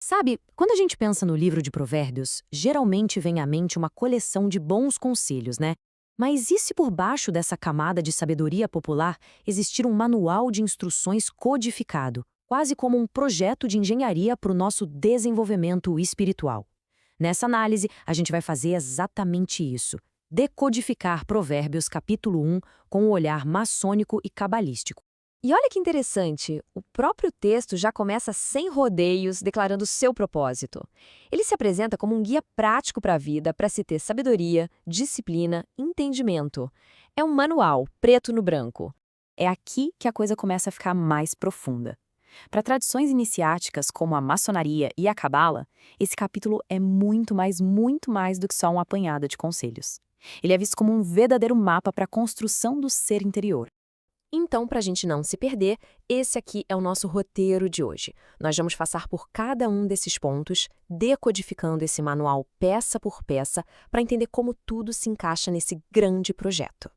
Sabe, quando a gente pensa no livro de Provérbios, geralmente vem à mente uma coleção de bons conselhos, né? Mas e se por baixo dessa camada de sabedoria popular existir um manual de instruções codificado, quase como um projeto de engenharia para o nosso desenvolvimento espiritual? Nessa análise, a gente vai fazer exatamente isso: decodificar Provérbios capítulo 1 com um olhar maçônico e cabalístico. E olha que interessante, o próprio texto já começa sem rodeios, declarando seu propósito. Ele se apresenta como um guia prático para a vida, para se ter sabedoria, disciplina, entendimento. É um manual, preto no branco. É aqui que a coisa começa a ficar mais profunda. Para tradições iniciáticas como a maçonaria e a cabala, esse capítulo é muito mais do que só um apanhado de conselhos. Ele é visto como um verdadeiro mapa para a construção do ser interior. Então, para a gente não se perder, esse aqui é o nosso roteiro de hoje. Nós vamos passar por cada um desses pontos, decodificando esse manual peça por peça, para entender como tudo se encaixa nesse grande projeto.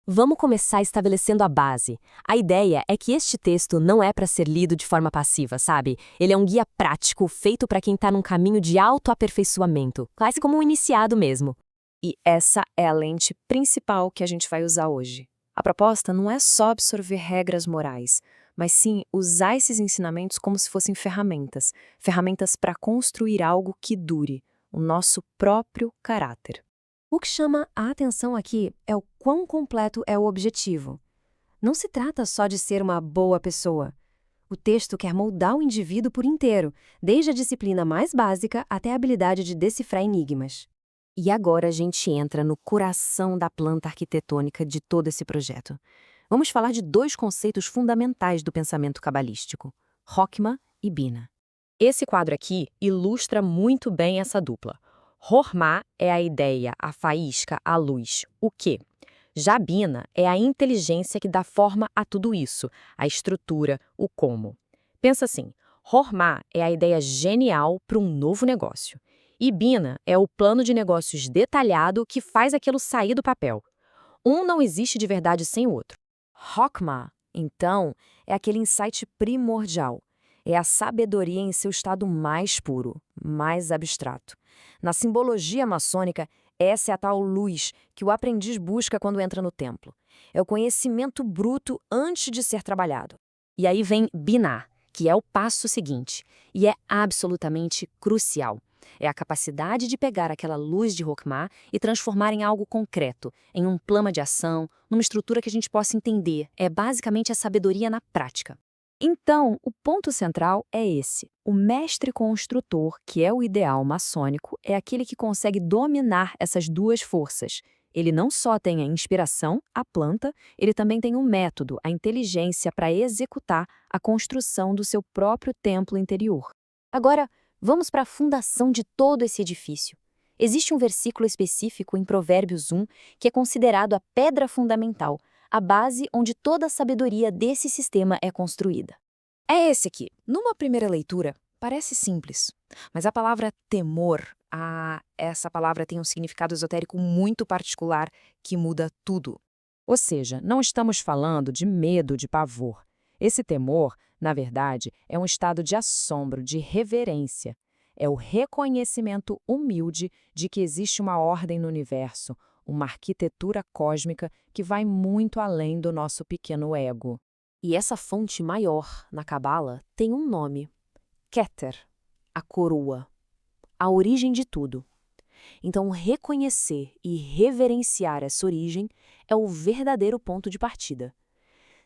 Vamos começar estabelecendo a base. A ideia é que este texto não é para ser lido de forma passiva, sabe? Ele é um guia prático feito para quem está num caminho de autoaperfeiçoamento, quase como um iniciado mesmo. E essa é a lente principal que a gente vai usar hoje. A proposta não é só absorver regras morais, mas sim usar esses ensinamentos como se fossem ferramentas, ferramentas para construir algo que dure, o nosso próprio caráter. O que chama a atenção aqui é o quão completo é o objetivo. Não se trata só de ser uma boa pessoa. O texto quer moldar o indivíduo por inteiro, desde a disciplina mais básica até a habilidade de decifrar enigmas. E agora a gente entra no coração da planta arquitetônica de todo esse projeto. Vamos falar de dois conceitos fundamentais do pensamento cabalístico: Rokhma e Bina. Esse quadro aqui ilustra muito bem essa dupla. Hormá é a ideia, a faísca, a luz, o quê? Já Bina é a inteligência que dá forma a tudo isso, a estrutura, o como. Pensa assim, Hormá é a ideia genial para um novo negócio. E Bina é o plano de negócios detalhado que faz aquilo sair do papel. Um não existe de verdade sem o outro. Rokhma, então, é aquele insight primordial. É a sabedoria em seu estado mais puro, mais abstrato. Na simbologia maçônica, essa é a tal luz que o aprendiz busca quando entra no templo. É o conhecimento bruto antes de ser trabalhado. E aí vem Binah, que é o passo seguinte, e é absolutamente crucial. É a capacidade de pegar aquela luz de Rokhma e transformar em algo concreto, em um plano de ação, numa estrutura que a gente possa entender. É basicamente a sabedoria na prática. Então, o ponto central é esse. O mestre construtor, que é o ideal maçônico, é aquele que consegue dominar essas duas forças. Ele não só tem a inspiração, a planta, ele também tem o método, a inteligência para executar a construção do seu próprio templo interior. Agora, vamos para a fundação de todo esse edifício. Existe um versículo específico em Provérbios 1 que é considerado a pedra fundamental, a base onde toda a sabedoria desse sistema é construída. É esse aqui. Numa primeira leitura, parece simples, mas a palavra temor, essa palavra tem um significado esotérico muito particular que muda tudo. Ou seja, não estamos falando de medo, de pavor. Esse temor, na verdade, é um estado de assombro, de reverência. É o reconhecimento humilde de que existe uma ordem no universo, uma arquitetura cósmica que vai muito além do nosso pequeno ego. E essa fonte maior, na Cabala, tem um nome: Keter, a coroa, a origem de tudo. Então, reconhecer e reverenciar essa origem é o verdadeiro ponto de partida.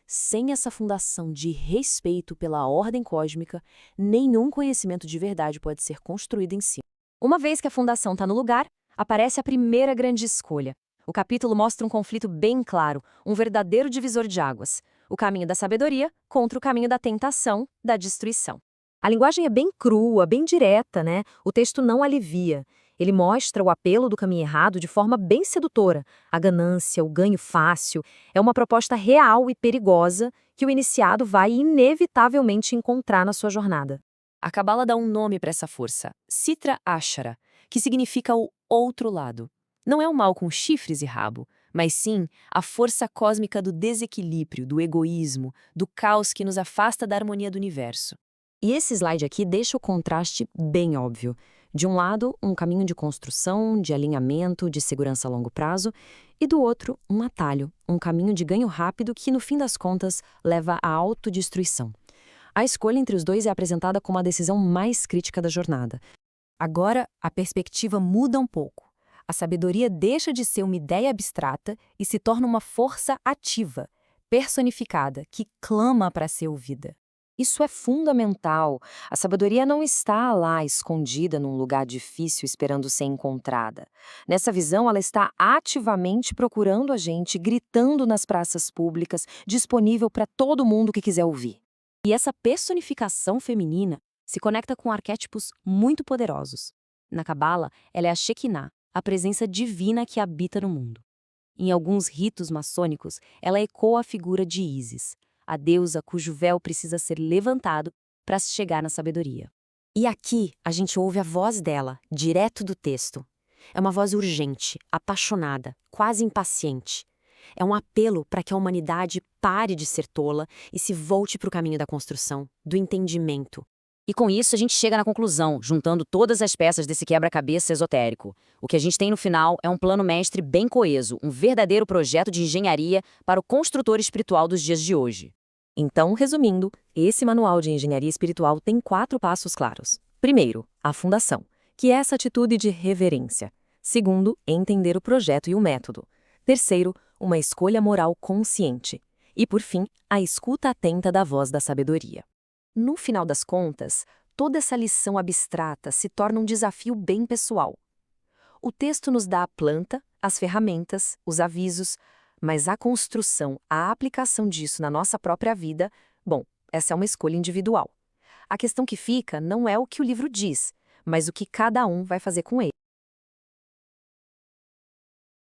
Sem essa fundação de respeito pela ordem cósmica, nenhum conhecimento de verdade pode ser construído em si. Uma vez que a fundação está no lugar, aparece a primeira grande escolha. O capítulo mostra um conflito bem claro, um verdadeiro divisor de águas: o caminho da sabedoria contra o caminho da tentação, da destruição. A linguagem é bem crua, bem direta, né? O texto não alivia. Ele mostra o apelo do caminho errado de forma bem sedutora. A ganância, o ganho fácil, é uma proposta real e perigosa que o iniciado vai inevitavelmente encontrar na sua jornada. A Cabala dá um nome para essa força, Sitra Ashara, que significa o outro lado. Não é o mal com chifres e rabo, mas sim a força cósmica do desequilíbrio, do egoísmo, do caos que nos afasta da harmonia do universo. E esse slide aqui deixa o contraste bem óbvio. De um lado, um caminho de construção, de alinhamento, de segurança a longo prazo, e do outro, um atalho, um caminho de ganho rápido que, no fim das contas, leva à autodestruição. A escolha entre os dois é apresentada como a decisão mais crítica da jornada. Agora, a perspectiva muda um pouco. A sabedoria deixa de ser uma ideia abstrata e se torna uma força ativa, personificada, que clama para ser ouvida. Isso é fundamental. A sabedoria não está lá escondida num lugar difícil esperando ser encontrada. Nessa visão, ela está ativamente procurando a gente, gritando nas praças públicas, disponível para todo mundo que quiser ouvir. E essa personificação feminina se conecta com arquétipos muito poderosos. Na Cabala, ela é a Shekinah, a presença divina que habita no mundo. Em alguns ritos maçônicos, ela ecoa a figura de Ísis, a deusa cujo véu precisa ser levantado para se chegar na sabedoria. E aqui a gente ouve a voz dela, direto do texto. É uma voz urgente, apaixonada, quase impaciente. É um apelo para que a humanidade pare de ser tola e se volte para o caminho da construção, do entendimento. E com isso a gente chega na conclusão, juntando todas as peças desse quebra-cabeça esotérico. O que a gente tem no final é um plano mestre bem coeso, um verdadeiro projeto de engenharia para o construtor espiritual dos dias de hoje. Então, resumindo, esse manual de engenharia espiritual tem 4 passos claros. Primeiro, a fundação, que é essa atitude de reverência. Segundo, entender o projeto e o método. Terceiro, uma escolha moral consciente. E, por fim, a escuta atenta da voz da sabedoria. No final das contas, toda essa lição abstrata se torna um desafio bem pessoal. O texto nos dá a planta, as ferramentas, os avisos, mas a construção, a aplicação disso na nossa própria vida, bom, essa é uma escolha individual. A questão que fica não é o que o livro diz, mas o que cada um vai fazer com ele.